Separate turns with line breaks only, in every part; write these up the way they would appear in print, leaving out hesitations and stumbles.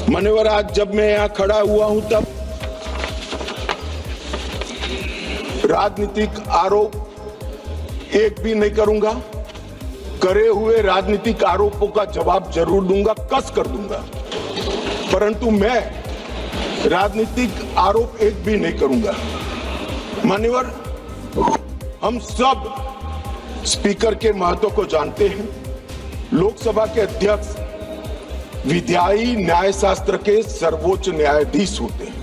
मान्यवर, आज जब मैं यहाँ खड़ा हुआ हूं तब राजनीतिक आरोप एक भी नहीं करूंगा। करे हुए राजनीतिक आरोपों का जवाब जरूर दूंगा, कस कर दूंगा, परंतु मैं राजनीतिक आरोप एक भी नहीं करूंगा। मान्यवर, हम सब स्पीकर के महत्व को जानते हैं। लोकसभा के अध्यक्ष विधायी न्याय शास्त्र के सर्वोच्च न्यायाधीश होते हैं।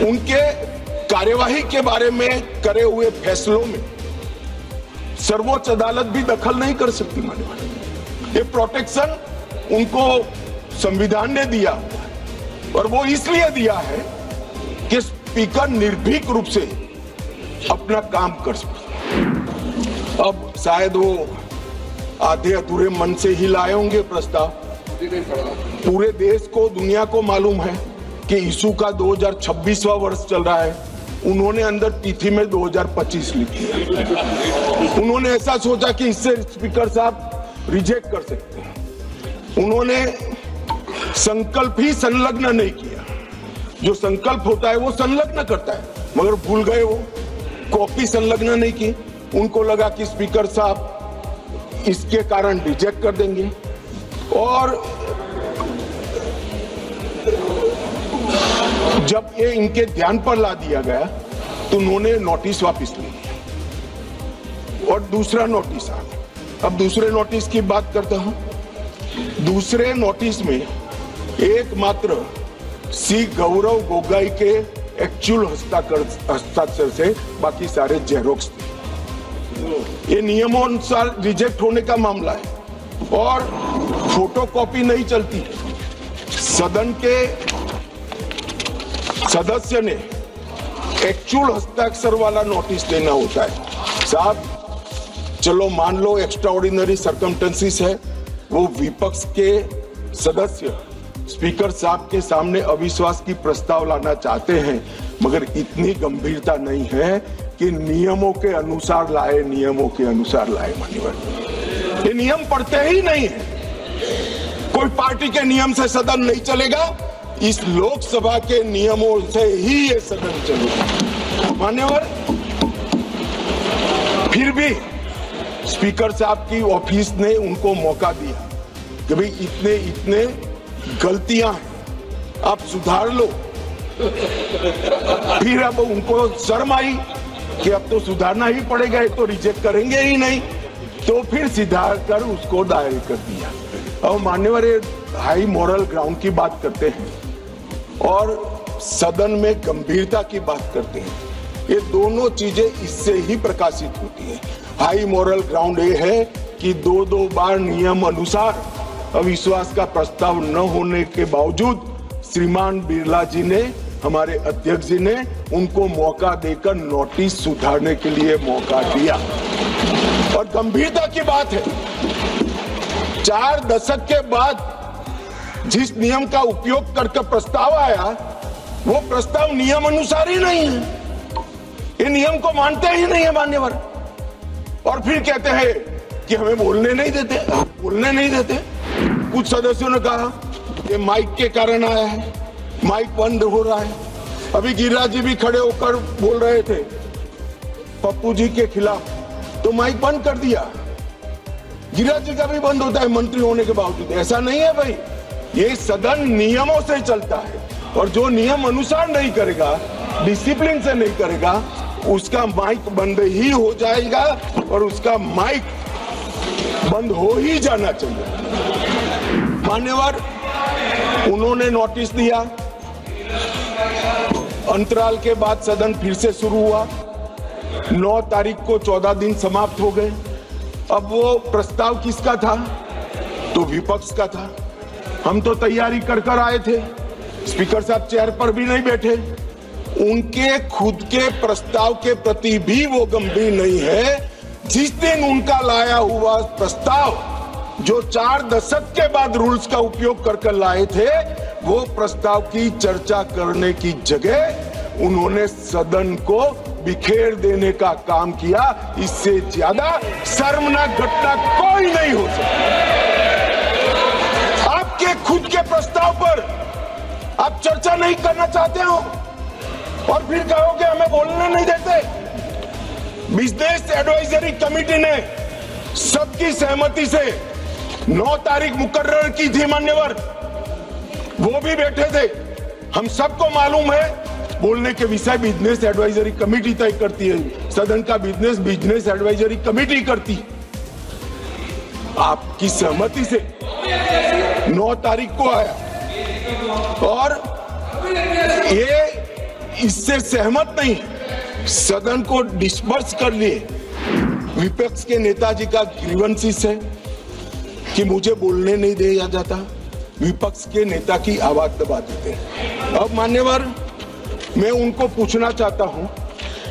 उनके कार्यवाही के बारे में करे हुए फैसलों में सर्वोच्च अदालत भी दखल नहीं कर सकती। मान्यवर, ये प्रोटेक्शन उनको संविधान ने दिया और वो इसलिए दिया है कि स्पीकर निर्भीक रूप से अपना काम कर सके। अब शायद वो आधे अधूरे मन से ही लाए होंगे प्रस्ताव। पूरे देश को, दुनिया को मालूम है कि यीशु का 2026वां वर्ष चल रहा है। उन्होंने अंदर तिथि में 2025 लिखी है। उन्होंने ऐसा सोचा कि इससे स्पीकर साहब रिजेक्ट कर सकते हैं। उन्होंने संकल्प ही संलग्न नहीं किया। जो संकल्प होता है वो संलग्न करता है, मगर भूल गए वो कॉपी संलग्न नहीं की। उनको लगा कि स्पीकर साहब इसके कारण रिजेक्ट कर देंगे और जब ये इनके ध्यान पर ला दिया गया तो उन्होंने नोटिस वापस ले लिया और दूसरा नोटिस आ गया। अब दूसरे नोटिस की बात करता हूं। दूसरे नोटिस में एकमात्र सी गौरव गोगोई के एक्चुअल हस्ताक्षर से बाकी सारे जेरोक्स थे। ये नियमों अनुसार रिजेक्ट होने का मामला है और फोटोकॉपी नहीं चलती। सदन के सदस्य ने एक्चुअल हस्ताक्षर वाला नोटिस देना होता है। साहब, चलो मान लो एक्स्ट्राऑर्डिनरी सर्कमस्टेंसेस है, वो विपक्ष के सदस्य स्पीकर साहब के सामने अविश्वास की प्रस्ताव लाना चाहते हैं, मगर इतनी गंभीरता नहीं है कि नियमों के अनुसार लाए, नियमों के अनुसार लाए। मान्यवर, ये नियम पढ़ते ही नहीं है। कोई पार्टी के नियम से सदन नहीं चलेगा, इस लोकसभा के नियमों से ही ये सदन चलेगा। मान्यवर, फिर भी स्पीकर साहब की ऑफिस ने उनको मौका दिया कि भाई इतने इतने गलतियां हैं, आप सुधार लो। फिर अब उनको शर्म आई कि अब तो सुधारना ही पड़ेगा, ये तो रिजेक्ट करेंगे ही नहीं, तो फिर सुधार कर उसको दायर कर दिया। और मान्यवर, हाई मॉरल ग्राउंड की बात करते हैं और सदन में गंभीरता की बात करते हैं। ये दोनों चीजें इससे ही प्रकाशित होती हैं। हाई मॉरल ग्राउंड ये है कि दो बार नियम अनुसार अविश्वास का प्रस्ताव न होने के बावजूद श्रीमान बिरला जी ने, हमारे अध्यक्ष जी ने उनको मौका देकर नोटिस सुधारने के लिए मौका दिया। और गंभीरता की बात है, 4 दशक के बाद जिस नियम का उपयोग करके प्रस्ताव आया, वो प्रस्ताव नियम अनुसार ही नहीं है। ये नियम को मानते ही नहीं है मान्यवर, और फिर कहते हैं कि हमें बोलने नहीं देते। कुछ सदस्यों ने कहा कि माइक के कारण आया है, माइक बंद हो रहा है। अभी गिरिराज जी भी खड़े होकर बोल रहे थे पप्पू जी के खिलाफ, तो माइक बंद कर दिया। गिरिराज जी का भी बंद होता है मंत्री होने के बावजूद। ऐसा नहीं है भाई, ये सदन नियमों से चलता है और जो नियम अनुसार नहीं करेगा, डिसिप्लिन से नहीं करेगा, उसका माइक बंद ही हो जाएगा और उसका माइक बंद हो ही जाना चाहिए। मान्यवर, उन्होंने नोटिस दिया, अंतराल के बाद सदन फिर से शुरू हुआ। 9 तारीख को 14 दिन समाप्त हो गए। अब वो प्रस्ताव किसका था? तो विपक्ष का था। हम तो तैयारी कर आए थे, स्पीकर साहब चेयर पर भी नहीं बैठे। उनके खुद के प्रस्ताव के प्रति भी वो गंभीर नहीं है। जिस दिन उनका लाया हुआ प्रस्ताव, जो 4 दशक के बाद रूल्स का उपयोग कर लाए थे, वो प्रस्ताव की चर्चा करने की जगह उन्होंने सदन को बिखेर देने का काम किया। इससे ज्यादा शर्मनाक घटना कोई नहीं हो सकती। आपके खुद के आप चर्चा नहीं करना चाहते हो और फिर कहोगे हमें बोलने नहीं देते। बिजनेस एडवाइजरी कमेटी ने सबकी सहमति से 9 तारीख मुकर्रर की थी मान्यवर, वो भी बैठे थे। हम सबको मालूम है बोलने के विषय बिजनेस एडवाइजरी कमेटी तय करती है, सदन का बिजनेस एडवाइजरी कमेटी करती है। आपकी सहमति से 9 तारीख को आया और ये इससे सहमत नहीं, सदन को डिस्पर्स कर लिए। विपक्ष के नेताजी का ग्रीवेंसेस है कि मुझे बोलने नहीं दिया जाता, विपक्ष के नेता की आवाज दबा देते हैं। अब मान्यवर, मैं उनको पूछना चाहता हूं,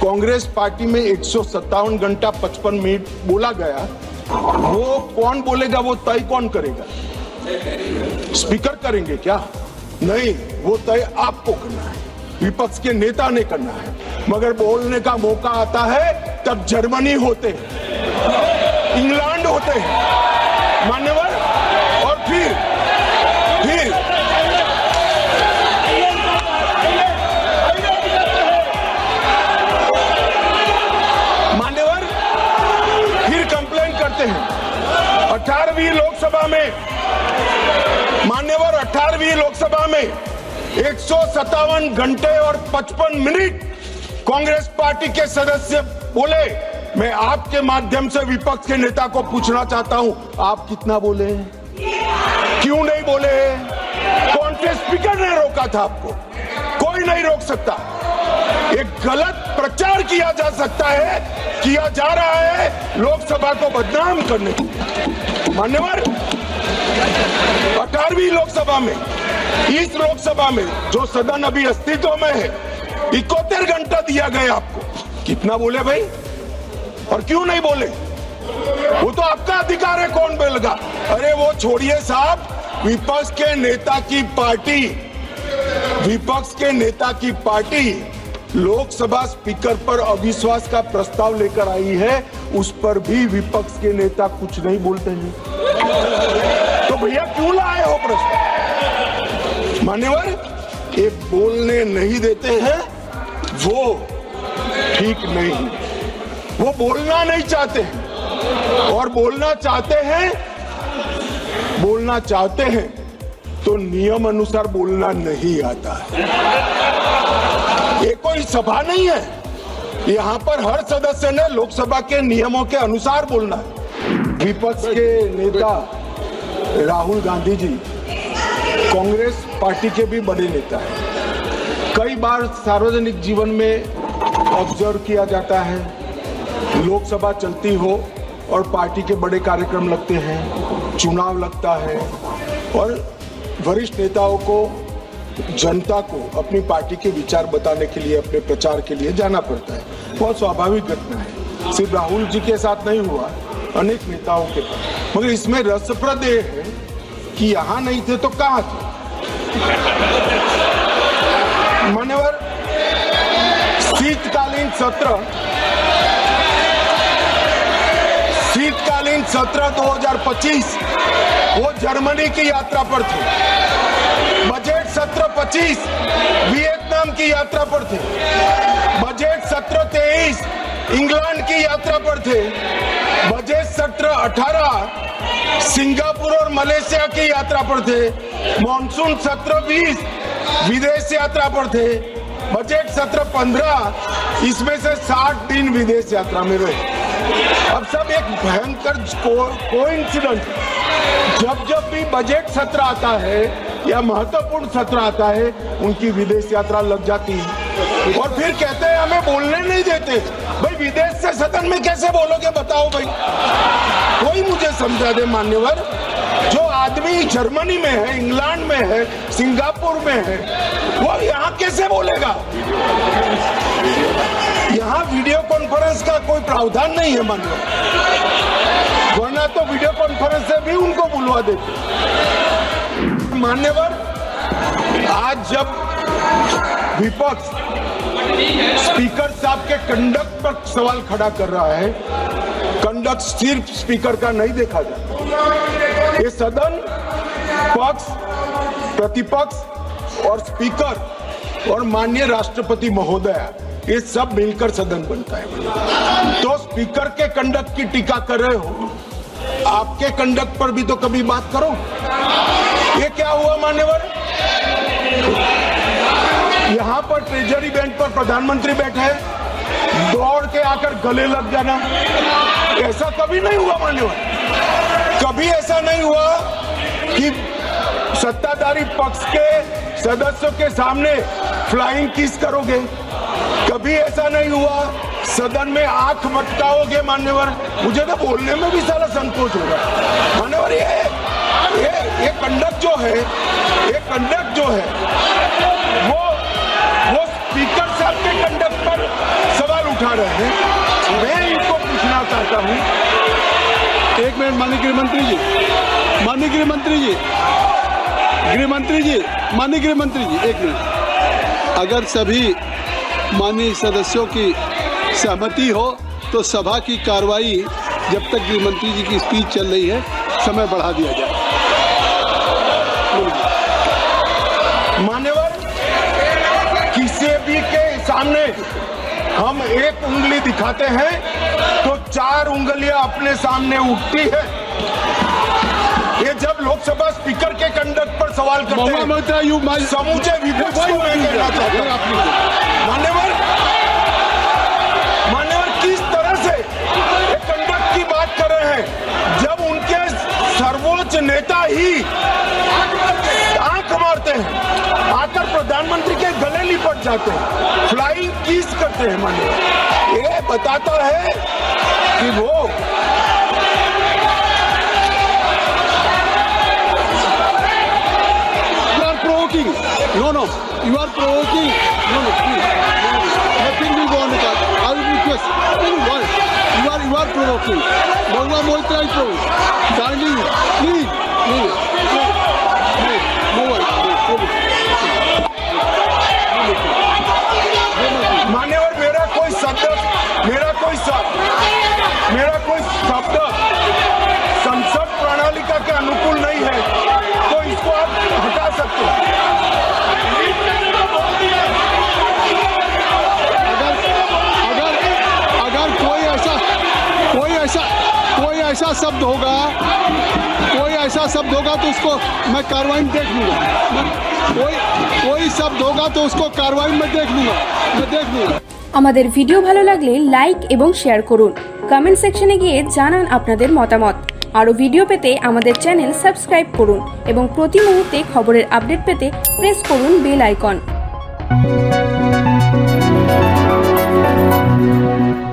कांग्रेस पार्टी में 157 घंटा 55 मिनट बोला गया, वो कौन बोलेगा, वो तय कौन करेगा? स्पीकर करेंगे क्या? नहीं, वो तय आपको करना है, विपक्ष के नेता ने करना है। मगर बोलने का मौका आता है तब जर्मनी होते हैं, इंग्लैंड होते हैं मान्यवर, और फिर मान्यवर फिर कंप्लेन करते हैं। 18वीं लोकसभा में मान्यवर, 18वीं लोकसभा में 157 घंटे और 55 मिनट कांग्रेस पार्टी के सदस्य बोले। मैं आपके माध्यम से विपक्ष के नेता को पूछना चाहता हूं, आप कितना बोले? क्यों नहीं बोले? कौन से स्पीकर ने रोका था आपको? कोई नहीं रोक सकता। एक गलत प्रचार किया जा सकता है, किया जा रहा है लोकसभा को बदनाम करने। मान्यवर, 18वीं लोकसभा में, इस लोकसभा में जो सदन अभी अस्तित्व में है, 71 घंटा दिया गया आपको। कितना बोले भाई? और क्यों नहीं बोले? वो तो आपका अधिकार है, कौन बोलेगा? अरे वो छोड़िए साहब, विपक्ष के नेता की पार्टी लोकसभा स्पीकर पर अविश्वास का प्रस्ताव लेकर आई है, उस पर भी विपक्ष के नेता कुछ नहीं बोलते हैं। तो भैया क्यों लाए हो प्रश्न? मान्यवर, ये बोलने नहीं देते हैं, वो ठीक नहीं। वो बोलना नहीं चाहते हैं, और बोलना चाहते हैं तो नियम अनुसार बोलना नहीं आता है। ये कोई सभा नहीं है, यहाँ पर हर सदस्य ने लोकसभा के नियमों के अनुसार बोलना है। विपक्ष के नेता राहुल गांधी जी कांग्रेस पार्टी के भी बड़े नेता हैं। कई बार सार्वजनिक जीवन में ऑब्जर्व किया जाता है, लोकसभा चलती हो और पार्टी के बड़े कार्यक्रम लगते हैं, चुनाव लगता है और वरिष्ठ नेताओं को, जनता को अपनी पार्टी के विचार बताने के लिए, अपने प्रचार के लिए जाना पड़ता है। बहुत स्वाभाविक घटना है, सिर्फ राहुल जी के साथ नहीं हुआ, अनेक नेताओं के पास। मगर इसमें रसप्रद है कि यहाँ नहीं थे तो कहाँ थे? मान्यवर, शीतकालीन सत्र 2025 वो जर्मनी की यात्रा पर थे। बजट सत्र 25 वियतनाम की यात्रा पर थे। बजट सत्र 23 इंग्लैंड की यात्रा पर थे। बजट सत्र 18 सिंगापुर और मलेशिया की यात्रा पर थे। मॉनसून सत्र 20 विदेश यात्रा पर थे। बजट सत्र 15 इसमें से 60 दिन विदेश यात्रा में रहे। अब सब एक भयंकर कोइंसिडेंस, जब भी बजट सत्र आता है या महत्वपूर्ण सत्र आता है, उनकी विदेश यात्रा लग जाती है और फिर कहते हैं हमें बोलने नहीं देते। भाई विदेश से सदन में कैसे बोलोगे बताओ भाई? कोई मुझे समझा दे मान्यवर। जो आदमी जर्मनी में है, इंग्लैंड में है, सिंगापुर में है, वो यहाँ कैसे बोलेगा? यहाँ वीडियो कॉन्फ्रेंस का कोई प्रावधान नहीं है मान्यवर, वरना तो वीडियो कॉन्फ्रेंस से भी उनको बुलवा देते। मान्यवर, आज जब विपक्ष स्पीकर साहब के कंडक्ट पर सवाल खड़ा कर रहा है, कंडक्ट सिर्फ स्पीकर का नहीं देखा जाता, ये सदन पक्ष, प्रतिपक्ष, और स्पीकर और माननीय राष्ट्रपति महोदय, ये सब मिलकर सदन बनता है। तो स्पीकर के कंडक्ट की टीका कर रहे हो, आपके कंडक्ट पर भी तो कभी बात करो। ये क्या हुआ मान्यवर? यहाँ पर ट्रेजरी बेंच पर प्रधानमंत्री बैठे हैं, दौड़ के आकर गले लग जाना, ऐसा कभी नहीं हुआ मान्यवर। कभी ऐसा नहीं हुआ कि सत्ताधारी पक्ष के सदस्यों के सामने फ्लाइंग किस करोगे। कभी ऐसा नहीं हुआ सदन में आंख मटकाओगे मान्यवर। मुझे तो बोलने में भी सारा संकोच हो रहा है मान्यवर। ये कंडक्ट जो है, वो स्पीकर साहब के कंडक्ट पर सवाल उठा रहे हैं। मैं इनको पूछना चाहता हूँ।
एक मिनट माननीय गृहमंत्री जी, माननीय गृहमंत्री जी, एक मिनट। अगर सभी माननीय सदस्यों की सहमति हो तो सभा की कार्रवाई जब तक गृहमंत्री जी की स्पीच चल रही है समय बढ़ा दिया जाए।
मान्यवर, किसी भी के सामने हम एक उंगली दिखाते हैं तो 4 उंगलियां अपने सामने उठती है। ये जब लोकसभा स्पीकर के कंडक्ट पर सवाल करते हैं, समूचे विपक्ष को मैं कहना चाहता हूं मान्यवर किस तरह से कंडक्ट की बात कर रहे हैं जब उनके सर्वोच्च नेता ही आंख मारते हैं, आकर प्रधानमंत्री के गले लिपट जाते हैं, फ्लाइंग किस करते हैं मान्यवर। ये बताता है कि वो
No, you are provoking. No, please. Nothing will go on the card. I will request. You are provoking. Bangla Moitra is provoking. Kindly, please.
मान्यवर, मेरा कोई शब्द संसद प्रणालिका के अनुकूल नहीं है, तो इसको आप हटा सकते हैं।
ऐसा शब्द होगा तो उसको मैं कार्रवाई में देख लूंगा। कोई शब्द होगा तो उसको कार्रवाई में देख लूंगा।
আমাদের ভিডিও ভালো লাগলে লাইক এবং শেয়ার করুন। কমেন্ট সেকশনে গিয়ে জানান আপনাদের মতামত। আরও ভিডিও পেতে আমাদের চ্যানেল সাবস্ক্রাইব করুন এবং প্রতি মুহূর্তে খবরের আপডেট পেতে প্রেস করুন বেল আইকন।